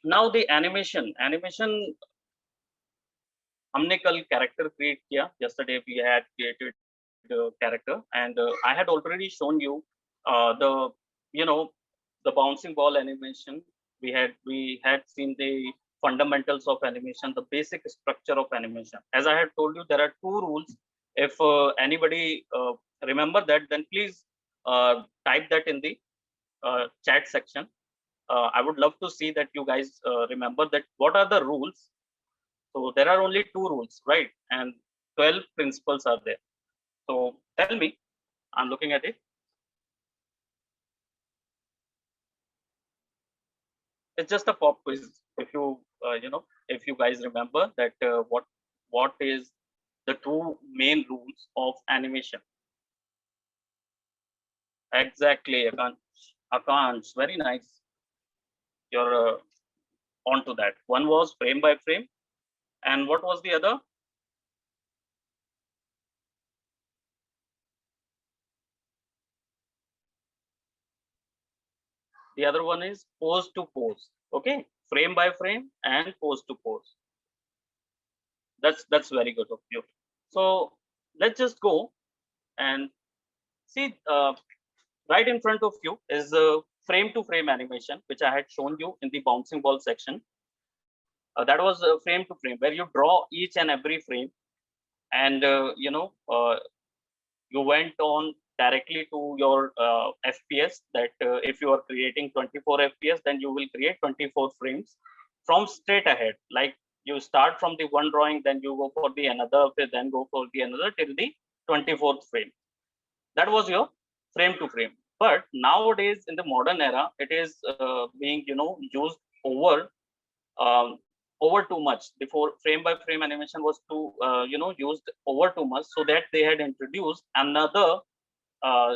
Now the animation हमने कल character create किया. Yesterday we had created character, and I had already shown you the you know the bouncing ball animation. We had seen the fundamentals of animation, the basic structure of animation. As I had told you, there are two rules. If anybody remember that, then please type that in the chat section. I would love to see that you guys remember that what are the rules. So there are only two rules, right? And 12 principles are there. So tell me, I'm looking at it. It's just a pop quiz. If you if you guys remember that what is the two main rules of animation? Exactly, Akansh, very nice. You're onto that. One was frame by frame, and what was the other? The other one is pose to pose. Okay, frame by frame and pose to pose. That's very good of you. So let's just go and see. Right in front of you is a frame to frame animation, which I had shown you in the bouncing ball section. That was frame to frame, where you draw each and every frame, and you went on directly to your FPS. That if you are creating 24 FPS, then you will create 24 frames from straight ahead. Like you start from the one drawing, then you go for the another, then go for the another till the 24th frame. That was your frame to frame. But nowadays in the modern era, it is being used um, over too much. Before, frame by frame animation was too used over too much, so that they had introduced another uh,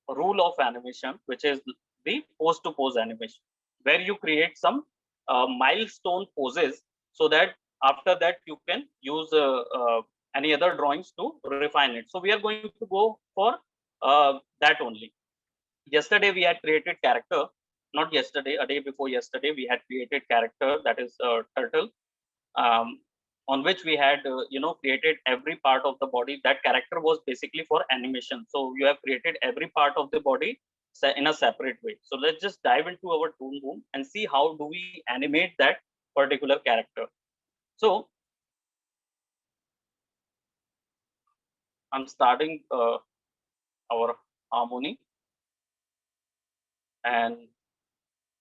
rule of animation, which is the pose to pose animation, where you create some milestone poses, so that after that you can use any other drawings to refine it. So we are going to go for that only. Yesterday we had created character, not yesterday, a day before yesterday, we had created character, that is turtle, um, on which we had created every part of the body. That character was basically for animation, so you have created every part of the body in a separate way. So let's just dive into our tool room and see how do we animate that particular character. So I'm starting our harmony, and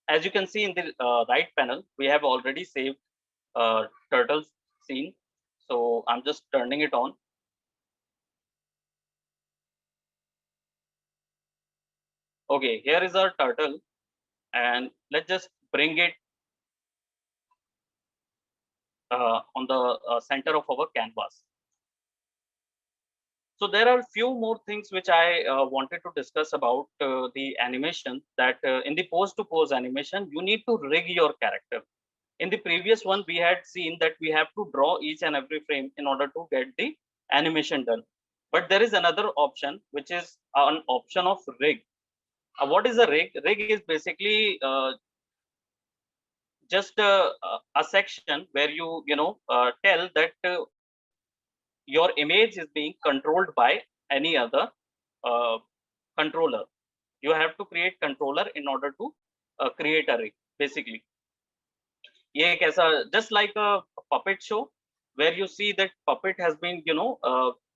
as you can see in the right panel, we have already saved turtle scene. So I'm just turning it on. Okay, here is our turtle, and let's just bring it on the center of our canvas. So there are few more things which I wanted to discuss about the animation, that in the pose to pose animation, you need to rig your character. In the previous one, we had seen that we have to draw each and every frame in order to get the animation done. But there is another option, which is an option of rig. What is a rig? Rig is basically just a section where tell that your image is being controlled by any other uh, controller. You have to create controller in order to create a rig, basically. ये एक ऐसा just like a puppet show, where you see that puppet has been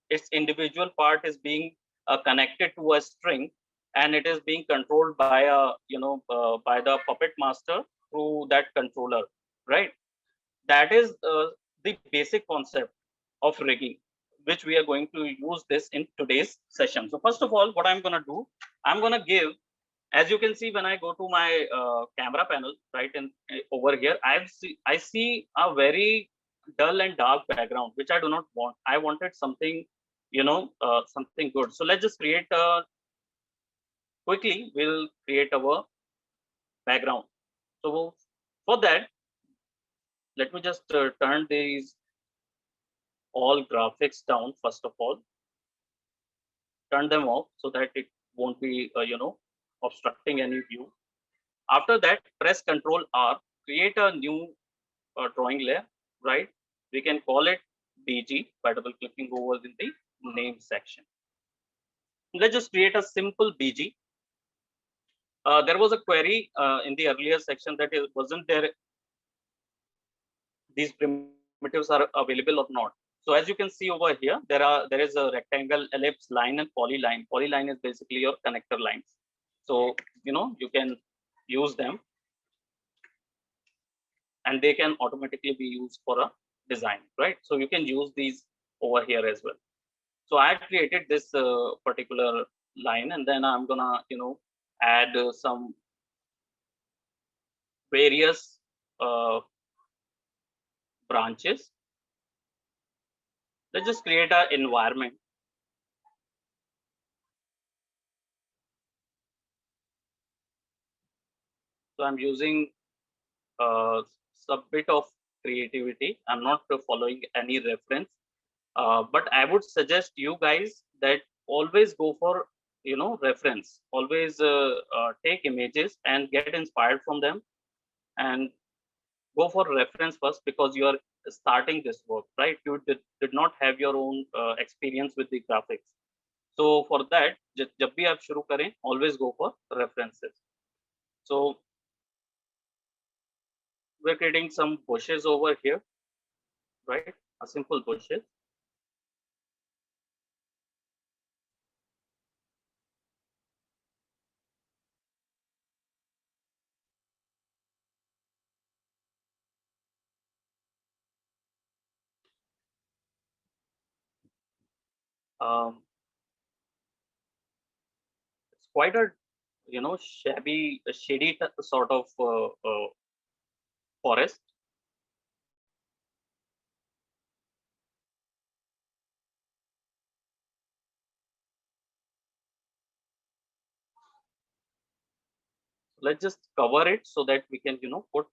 its individual part is being connected to a string, and it is being controlled by a by the puppet master through that controller, right? That is the basic concept of rigging, which we are going to use this in today's session. So first of all, what I'm going to do, I'm going to give, as you can see, when I go to my camera panel, right, and over here, I see a very dull and dark background, which I do not want. I wanted something, something good. So let's just create quickly, we'll create our background. So for that, let me just turn these all graphics down. First of all, turn them off so that it won't be obstructing any view. After that, press Ctrl R create a new drawing layer, right? We can call it BG by double clicking over in the name section. Let's just create a simple BG. There was a query in the earlier section that it wasn't there, these primitives are available or not. So as you can see over here, there is a rectangle, ellipse, line, and polyline. Polyline is basically your connector lines. So you can use them, and they can automatically be used for a design, right? So you can use these over here as well. So I created this particular line, and then I'm gonna add some various branches. Let's just create an environment. So I'm using some bit of creativity. I'm not following any reference, but I would suggest you guys that always go for reference. Always take images and get inspired from them, and go for reference first, because you are starting this work, right? You did not have your own experience with the graphics. So for that, जब भी आप शुरू करें, always go for references. So we're creating some bushes over here, right? A simple bushes. It's quite a shabby, shady sort of forest. Let's just cover it so that we can put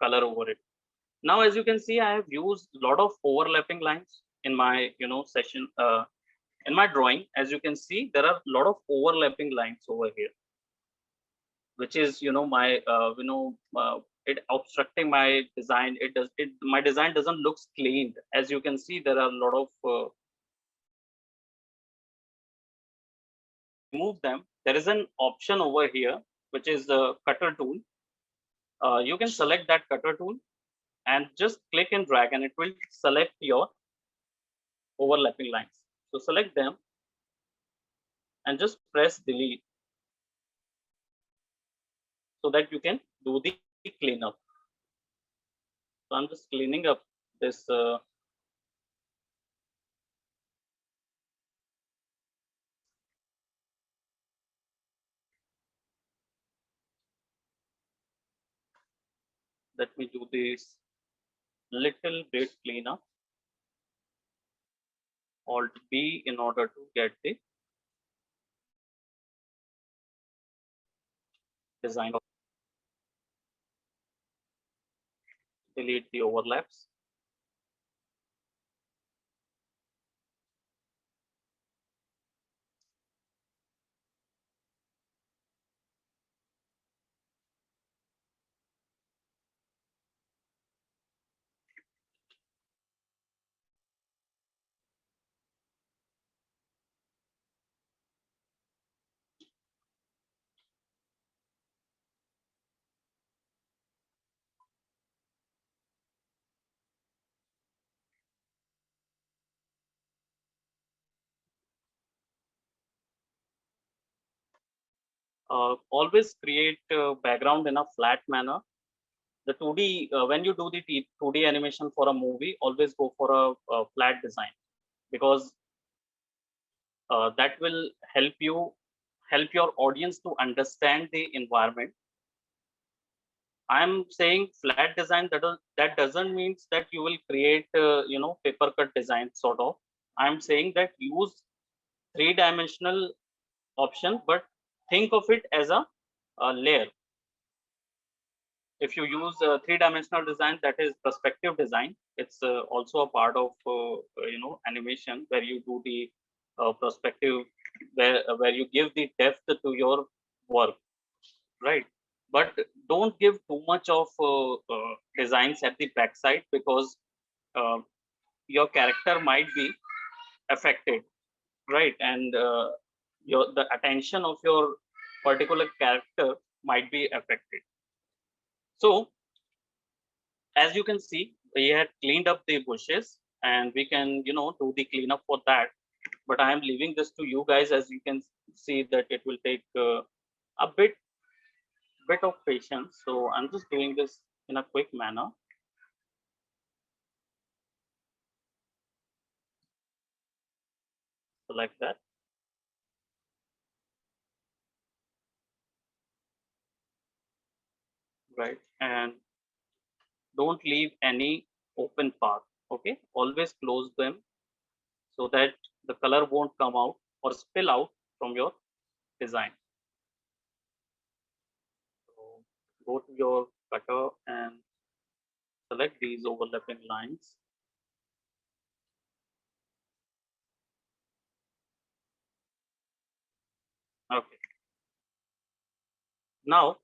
color over it. Now, as you can see, I have used a lot of overlapping lines in my session. In my drawing, as you can see, there are a lot of overlapping lines over here, which is my it obstructing my design. My design doesn't look clean. As you can see, there are a lot of remove them. There is an option over here which is the cutter tool. You can select that cutter tool and just click and drag, and it will select your overlapping lines. So select them and just press delete so that you can do the cleanup. So I'm just cleaning up this let me do this little bit cleanup. Alt B in order to get the design. Delete the overlaps. Always create background in a flat manner. The 2D, when you do the 2D animation for a movie, always go for a flat design, because that will help your audience to understand the environment. I'm saying flat design, that doesn't mean that you will create paper cut design sort of. I'm saying that use three-dimensional option, but think of it as a layer. If you use three-dimensional design, that is perspective design. It's also a part of animation, where you do the perspective, where you give the depth to your work, right? but don't give too much of designs at the backside, because uh, your character might be affected, right? And the attention of your particular character might be affected. So as you can see, we had cleaned up the bushes, and we can do the cleanup for that. But I am leaving this to you guys. As you can see that it will take a bit of patience, so I'm just doing this in a quick manner. So like that, right? And don't leave any open path. Okay, always close them so that the color won't come out or spill out from your design. So go to your cutter and select these overlapping lines. Okay, now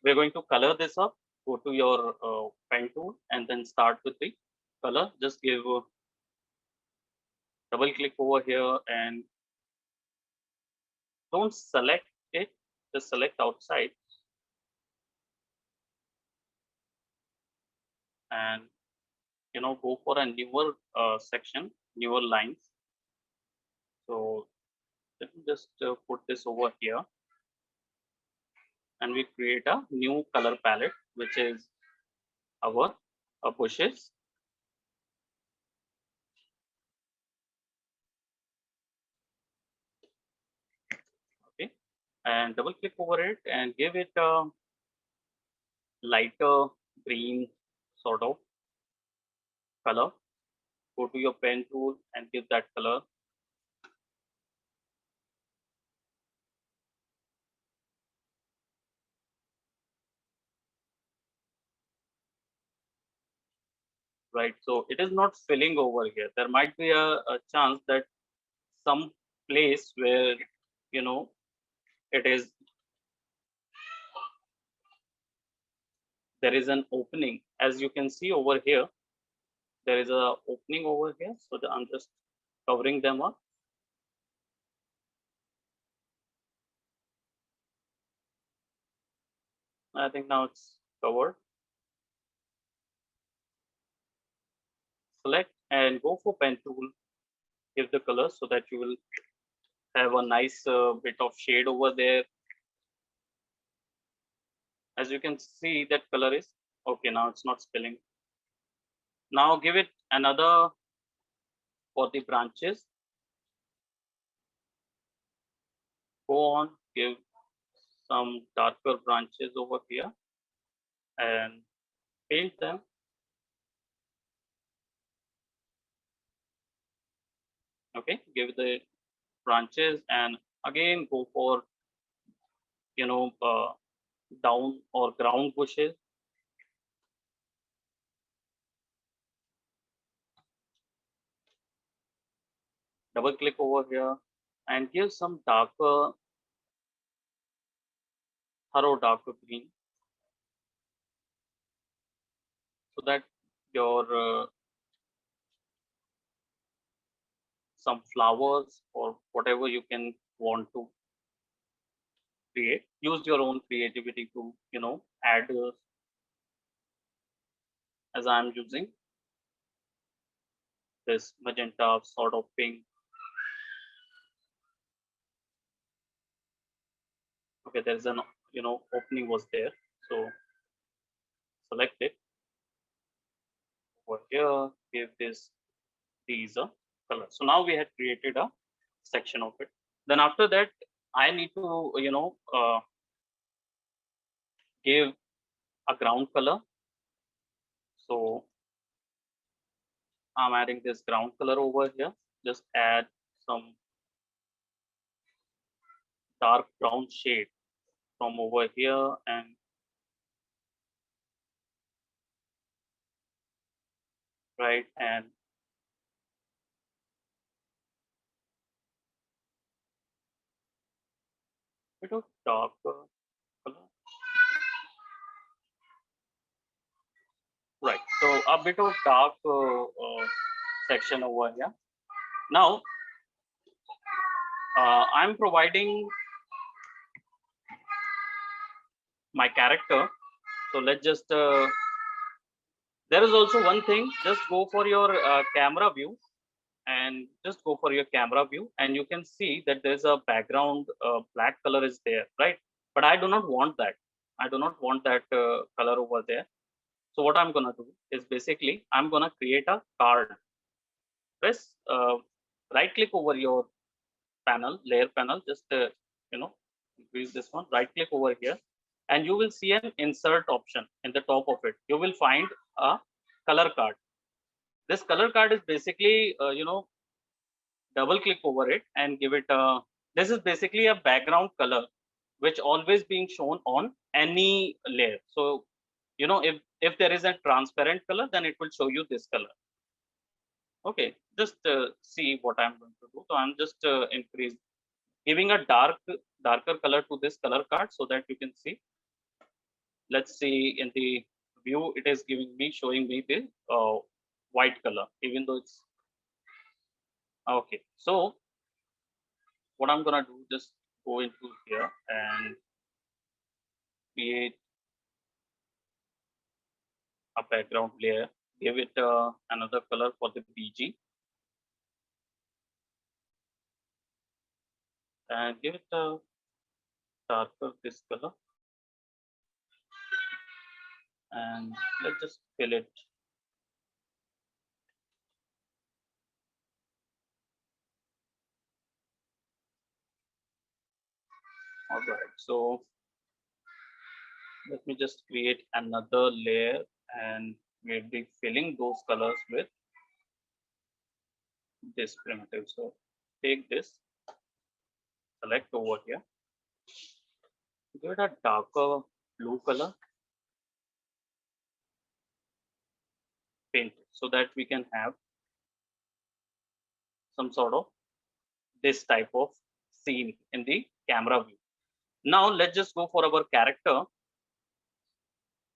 we're going to color this up. Go to your pen tool and then start with the color. Just give a double click over here and don't select it, just select outside and go for a newer section, newer lines. So let me just put this over here, and we create a new color palette, which is our bushes. Okay, and double click over it and give it a lighter green sort of color. Go to your pen tool and give that color. Right, so it is not filling over here. There might be a chance that some place where you know it is, there is an opening. As you can see over here, there is a opening over here, so I'm just covering them up. I think now it's covered. Select and go for pen tool, give the color so that you will have a nice bit of shade over there. As you can see, that color is okay. Now it's not spilling. Now give it another for the branches. Go on, give some darker branches over here and paint them. Okay, give the branches and again go for down or ground bushes. Double click over here and give some darker, thorough darker green, so that your some flowers or whatever you can want to create. Use your own creativity to add as I'm using this magenta sort of pink. Okay, there's an opening was there, so select it over here, give these a color. So now we had created a section of it. Then after that, I need to give a ground color. So I'm adding this ground color over here. Just add some dark brown shade from over here and right, and bit of dark color. Right. So a bit of dark section over here. Now, I'm providing my character. So let's just, there is also one thing, just go for your camera view and just go for your camera view and you can see that there's a background black color is there, right? But I do not want that. I do not want that color over there. So what I'm gonna do is basically I'm gonna create a card. Press right click over your panel, layer panel, just increase this one, right click over here and you will see an insert option in the top of it. You will find a color card. This color card is basically double click over it and give it a, this is basically a background color which always being shown on any layer. So if there is a transparent color, then it will show you this color. Okay, just see what I'm going to do. So I'm just giving a darker color to this color card so that you can see. Let's see, in the view it is giving me, showing me the white color, even though it's okay. So what I'm gonna do, just go into here and create a background layer, give it another color for the BG and give it a darker this color and let's just fill it. All right, so let me just create another layer and we'll be filling those colors with this primitive. So take this, select over here, give it a darker blue color, paint it so that we can have some sort of this type of scene in the camera view. Now let's just go for our character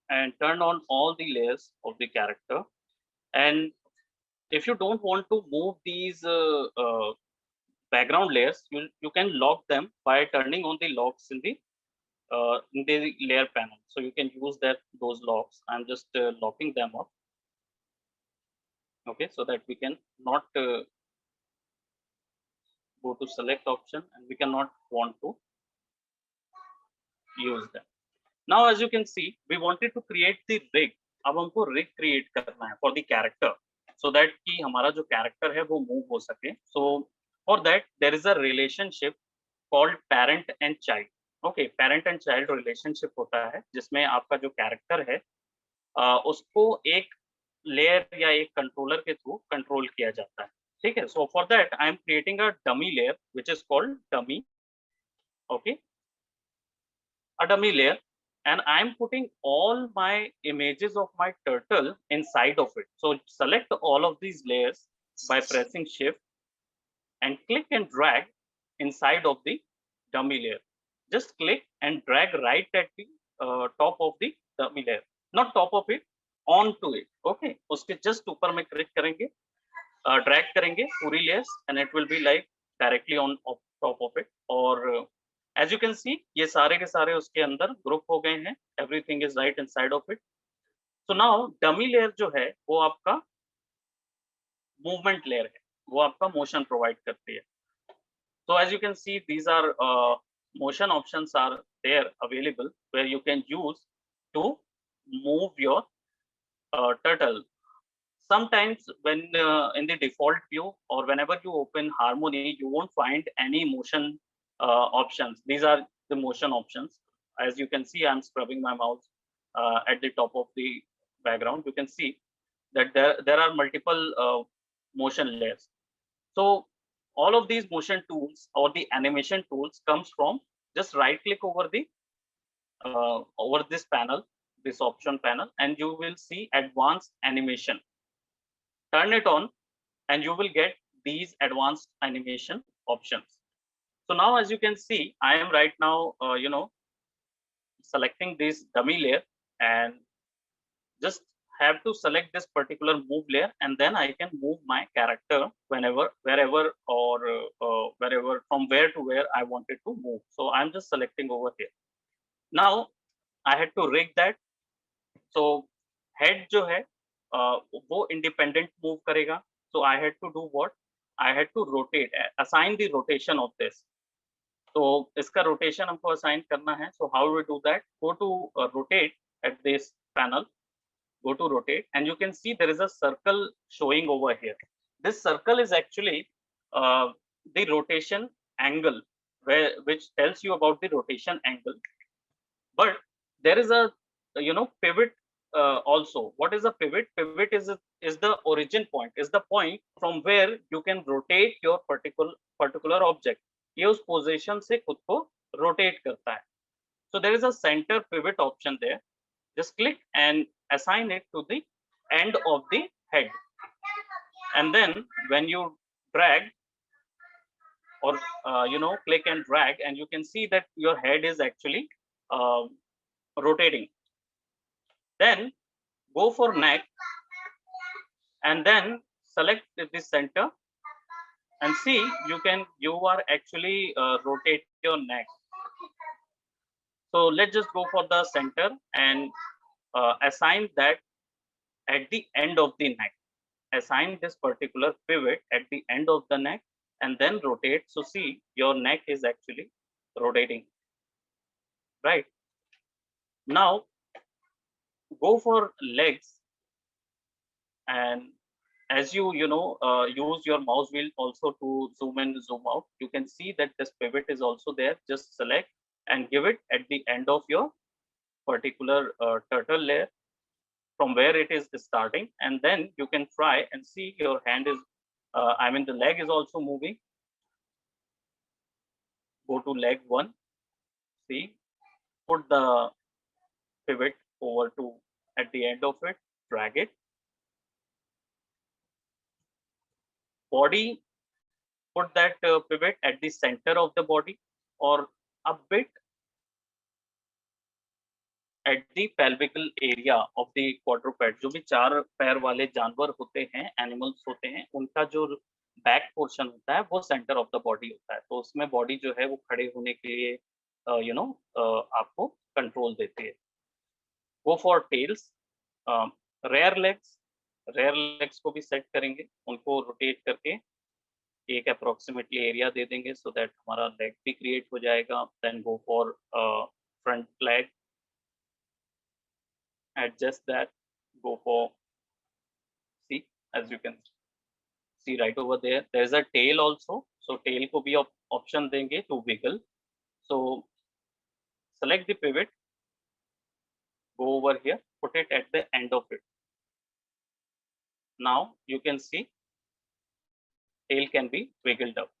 and turn on all the layers of the character. And if you don't want to move these background layers, you can lock them by turning on the locks in the layer panel. So you can use those locks. I'm just locking them up. Okay, so that we can not go to select option and we cannot want to use them. Now as you can see, we wanted to create the rig. अब हमको rig create करना है for the character, so that कि हमारा जो character है वो move हो सके. So for that there is a relationship called parent and child. Okay, parent and child relationship होता है जिसमें आपका जो character है उसको एक लेयर या एक कंट्रोलर के थ्रू कंट्रोल किया जाता है. ठीक है. So for that I am creating a dummy layer which is called dummy. Okay, a dummy layer, and I'm putting all my images of my turtle inside of it. So select all of these layers by pressing shift and click and drag inside of the dummy layer. Just click and drag right at the top of the dummy layer, not top of it, onto it. Okay, उसके just ऊपर में click करेंगे, drag करेंगे पूरी layers and it will be like directly on top of it. और as you can see, ये सारे के सारे उसके अंदर ग्रुप हो गए हैं. Everything is right inside of it. So now dummy layer जो है वो आपका movement layer है, वो आपका motion provide करती है. So as you can see, these are motion options are there available where you can use to move your turtle. Sometimes when in the default view or whenever you open Harmony, you won't find any motion options. These are the motion options. As you can see, I'm scrubbing my mouse at the top of the background. You can see that there are multiple motion layers. So all of these motion tools or the animation tools comes from just right click over the over this panel, this option panel, and you will see advanced animation. Turn it on and you will get these advanced animation options. So now, as you can see, I am right now, selecting this dummy layer, and just have to select this particular move layer, and then I can move my character whenever, wherever, or wherever, from where to where I wanted to move. So I'm just selecting over here. Now I had to rig that. So head जो है वो independent move करेगा. So I had to do what? I had to rotate, assign the rotation of this. तो इसका rotation हमको assign करना है. So how do we do that? Go to rotate at this panel. Go to rotate, and you can see there is a circle showing over here. This circle is actually the rotation angle, which tells you about the rotation angle. But there is a pivot also. What is a pivot? Pivot is the origin point, is the point from where you can rotate your particular object. ये उस position से खुद को rotate करता है. So there is a center pivot option there. Just click and assign it to the end of the head, and then when you drag, or click and drag, and you can see that your head is actually rotating. Then go for neck, and then select the center, and see you are actually rotate your neck. So let's just go for the center and assign that at the end of the neck. Assign this particular pivot at the end of the neck, and then rotate. So see, your neck is actually rotating, right? Now go for legs, and as you use your mouse wheel also to zoom in, zoom out, you can see that this pivot is also there. Just select and give it at the end of your particular turtle layer, from where it is starting, and then you can try and see your hand is, the leg is also moving. Go to leg 1, see, put the pivot over to at the end of it, drag it. Body, put that pivot at the center of the body, or a bit at the pelvical area of the quadruped. जो भी 4 पैर वाले जानवर होते हैं, animals होते हैं, उनका जो बैक पोर्शन होता है वो सेंटर ऑफ द बॉडी होता है. तो उसमें बॉडी जो है वो खड़े होने के लिए आपको कंट्रोल देती है. Go for tails. Rear legs को भी सेट करेंगे, उनको रोटेट करके एक अप्रोक्सीमेटली एरिया दे देंगे, सो दैट हमारा लेग भी क्रिएट हो जाएगा. Then go for front leg, adjust that, go for, see, as you can see right over there, there's a tail also. So tail ko bhi option denge to wiggle. So select the pivot, go over here, put it at the end of it. Now you can see tail can be wiggled up.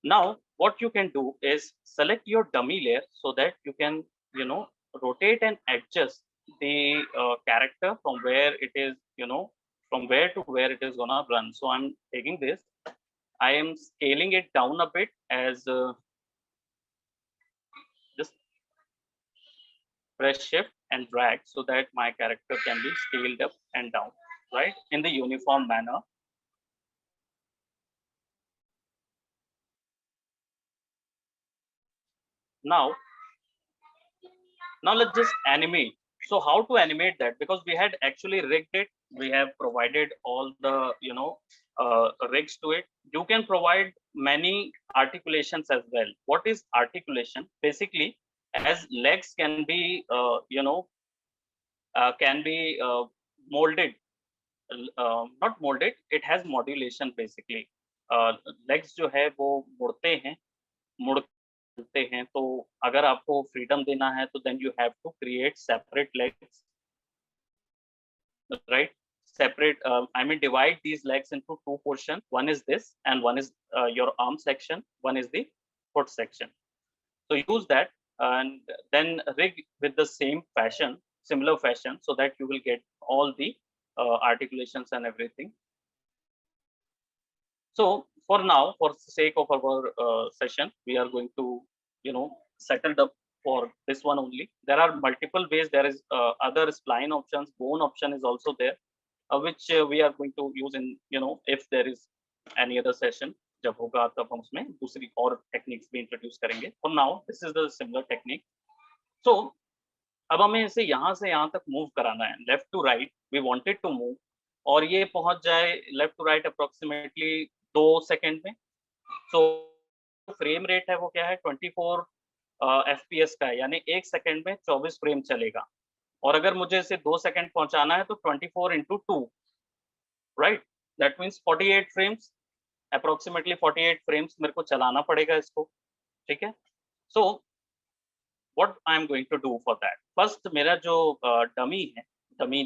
Now what you can do is select your dummy layer, so that you can rotate and adjust the character from where it is, from where to where it is gonna run. So I'm taking this, I am scaling it down a bit, as just press shift and drag, so that my character can be scaled up and down, right, in the uniform manner. Now let's just animate. So how to animate that? Because we had actually rigged it, we have provided all the rigs to it. You can provide many articulations as well. What is articulation? Basically, as legs can be molded, not molded, it has modulation basically. Legs जो है वो मुड़ते हैं, मुड़ते हैं, तो अगर आपको फ्रीडम देना है तो then you have to create separate legs, right? Separate, divide these legs into 2 portions. One is this, and one is your arm section, one is the foot section. So use that, and then rig with the same fashion, similar fashion, so that you will get all the articulations and everything. So for now, for the sake of our session, we are going to, settled up for this one only. There are multiple ways. There is other spline options, bone option is also there, which we are going to use in, if there is any other session. जब होगा तब हम उसमें दूसरी और techniques भी introduce करेंगे. For now, this is the similar technique. So, अब हमें इसे यहाँ से यहाँ तक मूव कराना है, left to right we wanted to move, और ये पहुंच जाए left to right approximately 2 second में. सो फ्रेम रेट है वो क्या है, 24 FPS का है, यानी 1 सेकंड में 24 फ्रेम चलेगा. और अगर मुझे इसे 2 सेकंड पहुंचाना है तो 24 into 2, right, that means 48 frames, approximately 48 frames मेरे को चलाना पड़ेगा इसको. ठीक है. सो what I am going to do for that. First, मेरा जो dummy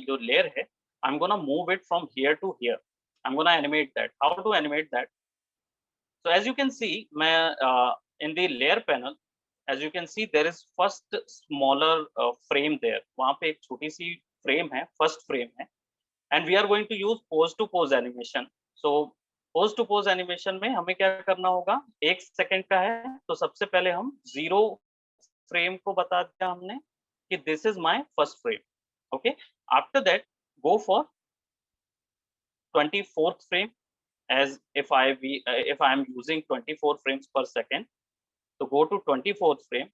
जो layer है, I'm gonna move it from here to here. I'm gonna animate that. How to animate that? So as you can see, मैं in the layer panel, as you can see, there is first smaller frame there. वहाँ पे एक छोटी सी frame है, first frame है, and we are going to use pose to pose animation. So pose to pose animation में हमें क्या करना होगा, 1 सेकंड का है, तो सबसे पहले हम 0 फ्रेम को बता दिया हमने कि this is my first frame. Okay. After that go for 24th frame, as if I am using 24 frames per second, so go to 24th frame,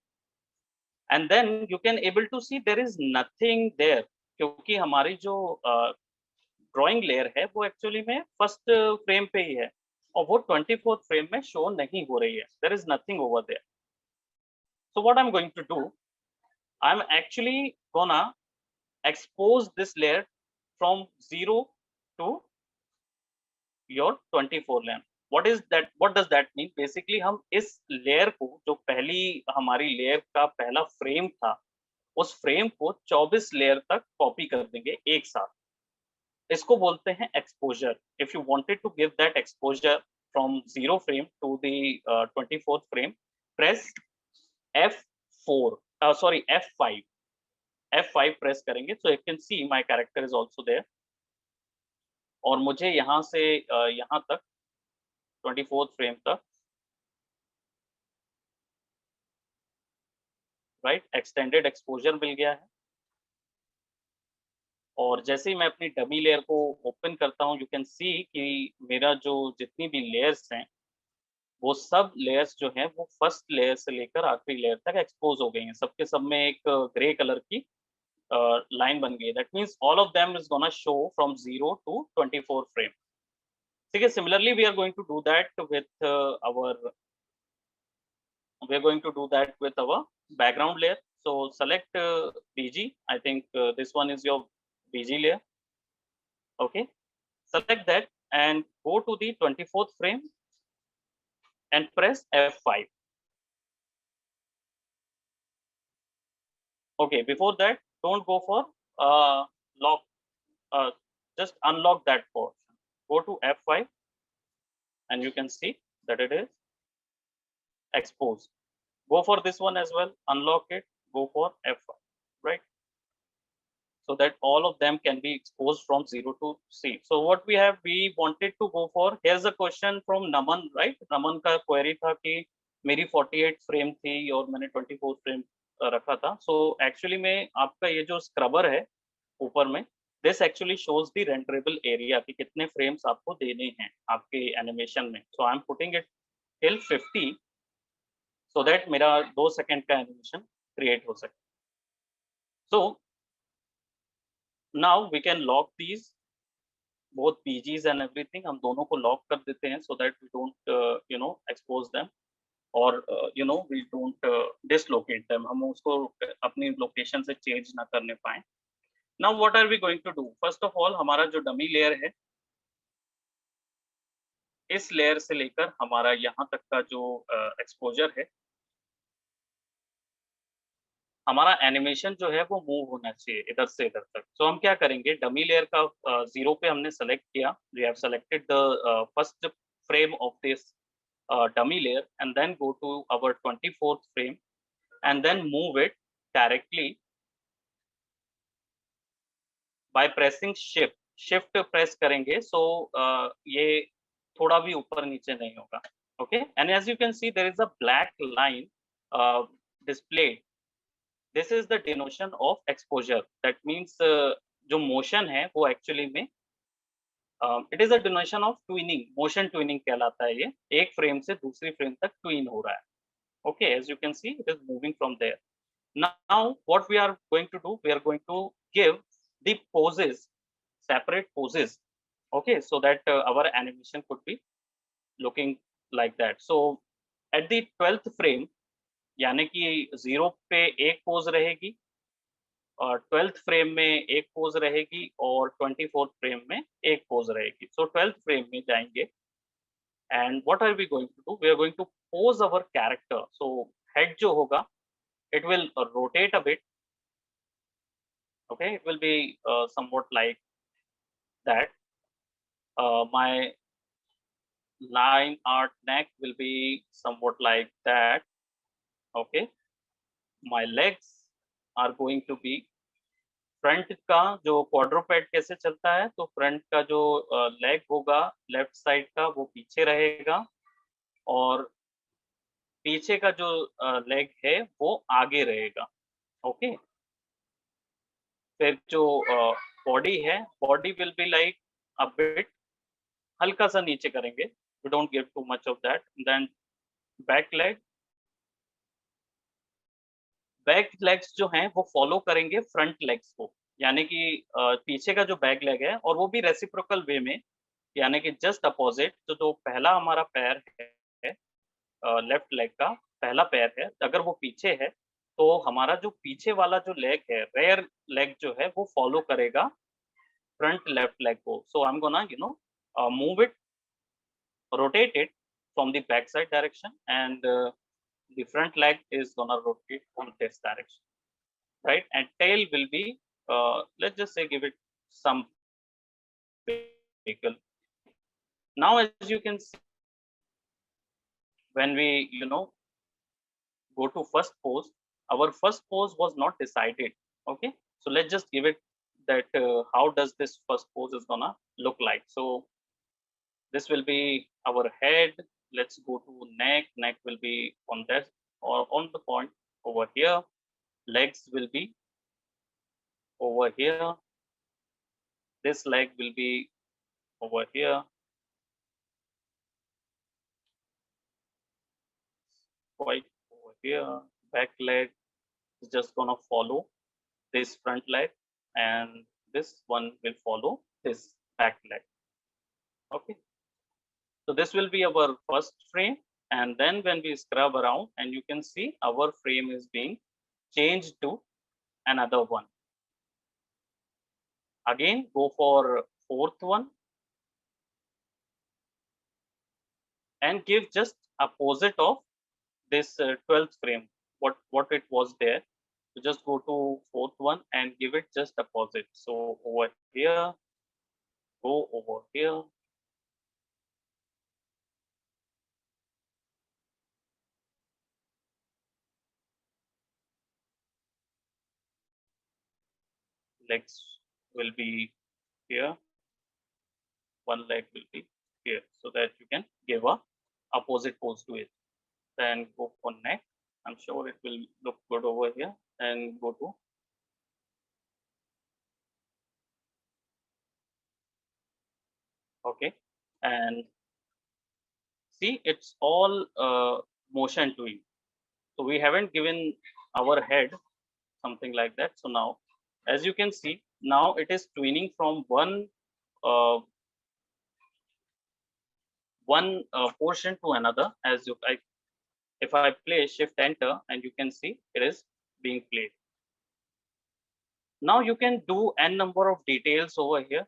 and then you can able to see there is nothing there, क्योंकि हमारी जो drawing layer है वो actually में first frame पे ही है, और वो 24th फ्रेम में शो नहीं हो रही है. There is nothing over there. So what I'm going to do, I'm actually gonna expose this layer from 0 to your 24 length. What is that? What does that mean? Basically, हम इस layer को, जो पहली हमारी layer का पहला frame था, उस frame को 24 layer तक copy कर देंगे एक साथ. इसको बोलते हैं exposure. If you wanted to give that exposure from 0 frame to the 24th frame, press F4, sorry, F5. F5 press करेंगे, so you can see my character is also there. और मुझे यहाँ से यहाँ तक 24th फ्रेम तक, right, extended exposure मिल गया है. और जैसे ही मैं अपनी डमी लेयर को ओपन करता हूँ, यू कैन सी कि मेरा जो जितनी भी लेयर्स हैं, वो सब लेयर्स जो हैं वो फर्स्ट लेयर से लेकर आखिरी लेयर तक एक्सपोज हो गई हैं. सबके सब में एक ग्रे कलर की लाइन बन गई. That means all of them is gonna show from 0 to 24 frame. ठीक है. Similarly we are going to do that with our background layer. So select BG. I think this one is your BG layer. Okay. Select that and go to the 24th frame and press F5. Okay, before that, don't go for lock, just unlock that portion. Go to F5 and you can see that it is exposed. Go for this one as well, unlock it, go for F5, right? So that all of them can be exposed from 0 to C. So what we wanted to go for, here's a question from Naman, right? Naman का query था कि मेरी 48 frame थी और मैंने 24 frame रखा था. So actually में आपका ये जो स्क्रबर है ऊपर में, this actually shows the renderable area कि कितने फ्रेम्स आपको देने हैं आपके एनिमेशन में. So I'm putting it till 50 so that मेरा 2 सेकंड का एनिमेशन क्रिएट हो सके. So now we can lock these both PGs and everything. हम दोनों को लॉक कर देते हैं so that we don't expose them or we don't dislocate them. हम उसको अपनी लोकेशन से चेंज ना करने पाए. Now what are we going to do? First of all, हमारा जो डमी लेयर है, इस लेयर से लेकर हमारा यहाँ तक का जो एक्सपोजर है, हमारा एनिमेशन जो है वो मूव होना चाहिए इधर से इधर तक. तो हम क्या करेंगे, डमी लेयर का 0 पे हमने सेलेक्ट किया. We have selected the first frame of this dummy layer and then go to our 24th frame and then move it directly by pressing shift press करेंगे. So ये थोड़ा भी ऊपर नीचे नहीं होगा. Okay, and as you can see there is a black line displayed. This is the denotation of exposure. That means जो motion है वो actually में it is a denotation of twinning. Motion twinning कहलाता है ये. एक frame से दूसरी frame तक twin हो रहा है. Okay, as you can see it is moving from there. Now what we are going to do, we are going to give the poses, separate poses. Okay, so that our animation could be looking like that. So at the 12th frame, यानी कि 0 पे एक pose रहेगी और 12th frame में एक pose रहेगी और 24th फ्रेम में एक पोज रहेगी. सो 12th फ्रेम में जाएंगे and what are we going to do, we are going to pose our character. So head जो होगा it will rotate a bit. Okay, it will be somewhat like that. My line art neck will be somewhat like that. Okay, my legs are going to be, front का जो क्वाड्रोपेड कैसे चलता है, तो front का जो लेग होगा left side का वो पीछे रहेगा और पीछे का जो लेग है वो आगे रहेगा. ओके, फिर जो बॉडी है, body will be like a bit, हल्का सा नीचे करेंगे, we don't give too much of that. Then back leg, back legs जो हैं वो फॉलो करेंगे फ्रंट लेग्स को, यानी कि पीछे का जो बैक लेग है और वो भी रेसिप्रोकल वे में, यानी कि जस्ट अपोजिट. तो जो पहला हमारा पैर है, लेफ्ट लेग का पहला पैर है, अगर वो पीछे है तो हमारा जो पीछे वाला जो लेग है, रेयर लेग जो है वो फॉलो करेगा फ्रंट लेफ्ट लेग को. So I am gonna move it, rotate it from the back side direction, and the front leg is gonna rotate on this direction, right? And tail will be, let's just say, give it some vehicle. Now as you can see, when we go to first pose, our first pose was not decided. Okay, so let's just give it that how does this first pose is gonna look like. So this will be our head. Let's go to neck. Neck will be on this or on the point over here. Legs will be over here. This leg will be over here. Quite over here. Back leg is just gonna follow this front leg, and this one will follow this back leg. Okay. So this will be our first frame, and then when we scrub around, and you can see our frame is being changed to another one. Again, go for fourth one and give just opposite of this 12th frame, what it was there. So just go to fourth one and give it just opposite. So over here, go over here. Legs will be here. One leg will be here, so that you can give a opposite pose to it. Then go for neck. I'm sure it will look good over here. And go to okay, and see it's all motion to you. So we haven't given our head something like that. So now, as you can see, now it is twinning from uh, one portion to another. As you, if I play shift enter, and you can see it is being played. Now you can do n number of details over here,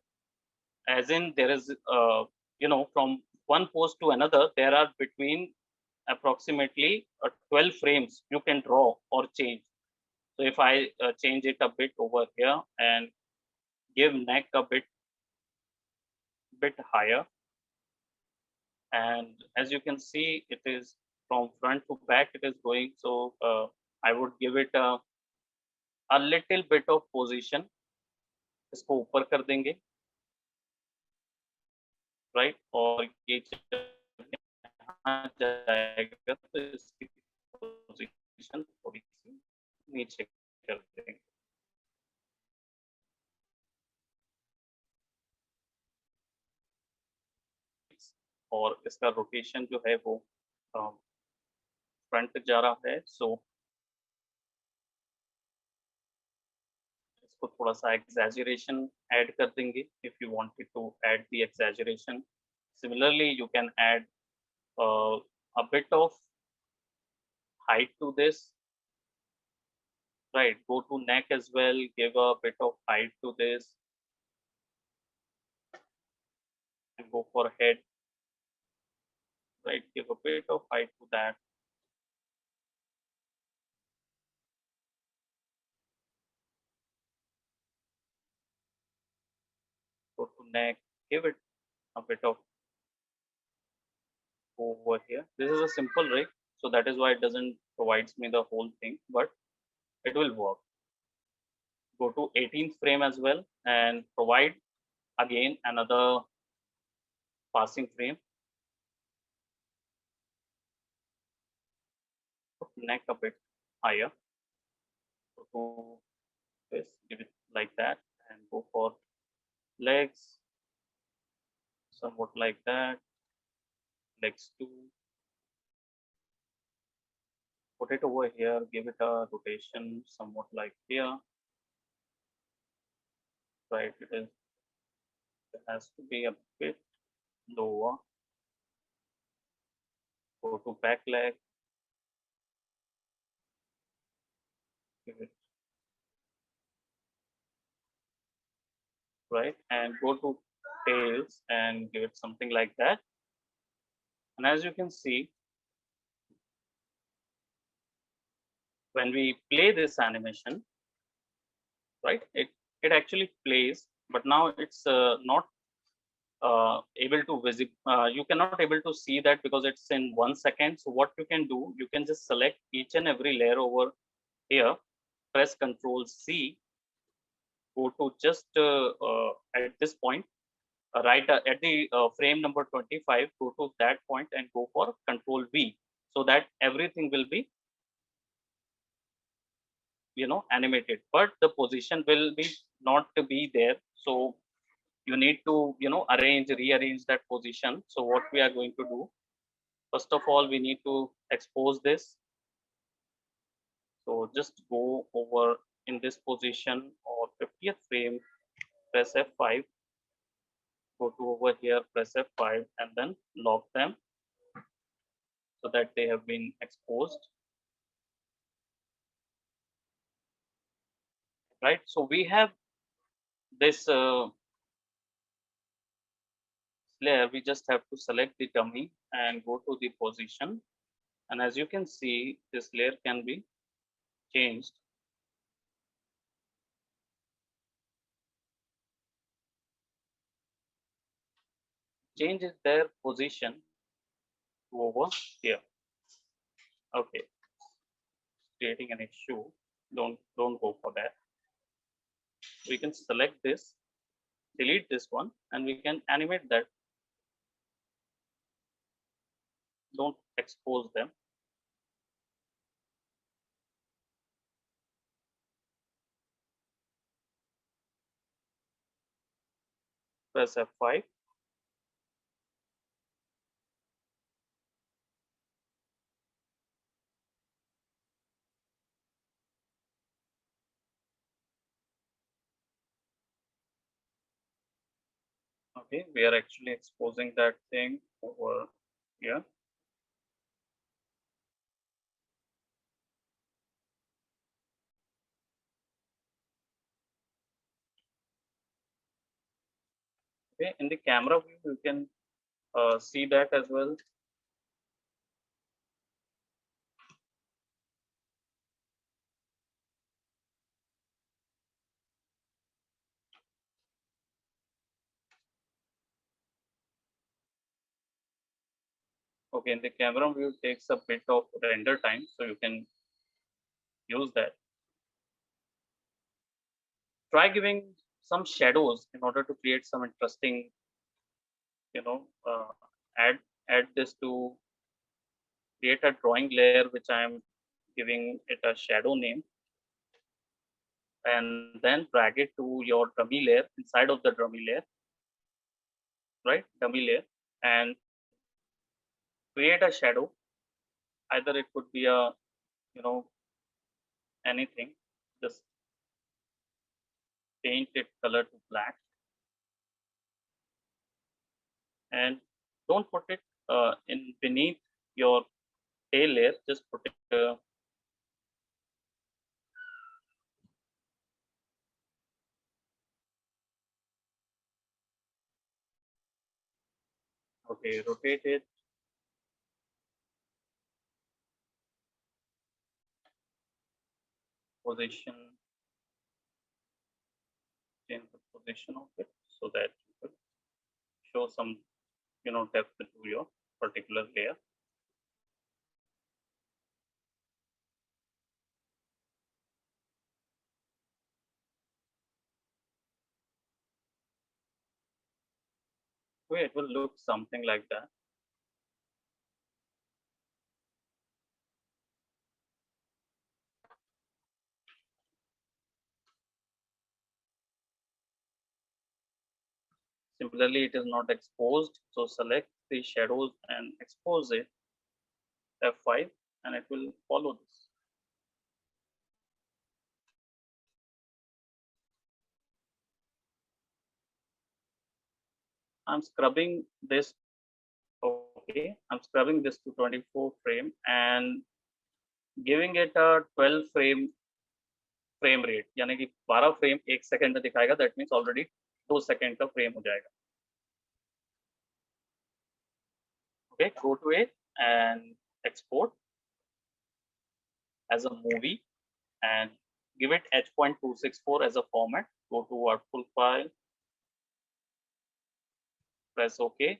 as in there is from one pose to another, there are between approximately 12 frames you can draw or change. So if I change it a bit over here and give neck a bit higher, and as you can see it is from front to back it is going. So I would give it a little bit of position, इसको ऊपर कर देंगे. right? और ये जब यहाँ जाएगा तो इसकी पोजीशन थोड़ी सी नीचे कर देंगे। और इसका रोटेशन जो है वो फ्रंट जा रहा है, सो इसको थोड़ा सा exaggeration ऐड कर देंगे if you wanted to add the exaggeration. Similarly, you can add a bit of height to this, right? Go to neck as well, give a bit of height to this, and go for head, right? Give a bit of height to that. Go to neck, give it a bit of over here. This is a simple rig, so that is why it doesn't provides me the whole thing, but it will work. Go to 18th frame as well and provide again another passing frame. Put neck a bit higher. Go to this, give it like that, and go for legs, somewhat like that. Legs 2. Put it over here, give it a rotation somewhat like here. Right, it has to be a bit lower. Go to back leg, give it right, and go to tails and give it something like that. And as you can see, when we play this animation, right, it actually plays, but now it's not able to visit. You cannot able to see that because it's in 1 second. So what you can do, you can just select each and every layer over here, press Control C, go to just at this point, right at the frame number 25, go to that point and go for Control V, so that everything will be, animated, but the position will be not to be there. So you need to, rearrange that position. So what we are going to do, first of all, we need to expose this. So just go over in this position or 50th frame, press F5, go to over here, press F5, and then lock them so that they have been exposed. Right, so we have this layer. We just have to select the dummy and go to the position, and as you can see, this layer can be changed. Change their position to over here. Okay, creating an issue. Don't go for that. We can select this, delete this one, and we can animate that. Don't expose them. Press F5. Okay, we are actually exposing that thing over here. Okay, in the camera view, you can see that as well. Okay, in the camera view, takes a bit of render time, so you can use that. Try giving some shadows in order to create some interesting add this to create a drawing layer, which I am giving it a shadow name, and then drag it to your dummy layer inside of the dummy layer, right? Dummy layer, and create a shadow. Either it could be a, you know, anything. Just paint it color to black, and don't put it in beneath your tail layer. Just put it okay, rotate it. Position, change the position of it so that you could show some, depth to your particular layer. Okay, it will look something like that. Similarly, it is not exposed, so select the shadows and expose it, F5, and it will follow this. I'm scrubbing this. Okay, I'm scrubbing this to 24 frame and giving it a 12 frame rate, यानी कि 12 frame 1 second में दिखाएगा. That means already 2 second का frame हो जाएगा. Okay, go to it and export as a movie and give it H.264 as a format. Go to our full file, press OK.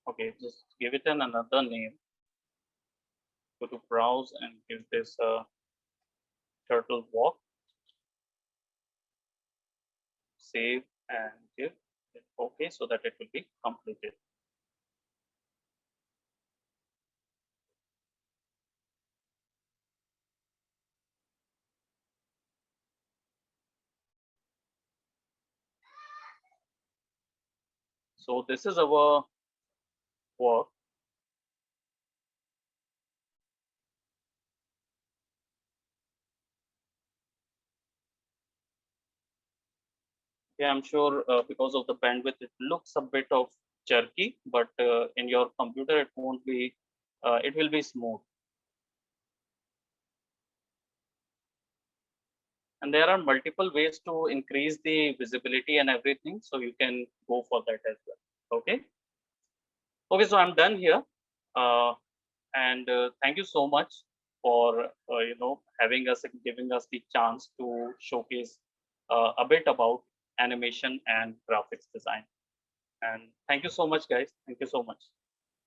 Okay, just give it another name. Go to browse and give this a turtle walk. Save and give it OK so that it will be completed. So this is our work. Yeah, I'm sure because of the bandwidth, it looks a bit of jerky, but in your computer, it won't be, it will be smooth. And there are multiple ways to increase the visibility and everything. So you can go for that as well. Okay. Okay, so I'm done here. And thank you so much for, having us and giving us the chance to showcase a bit about animation and graphics design. And thank you so much, guys. Thank you so much.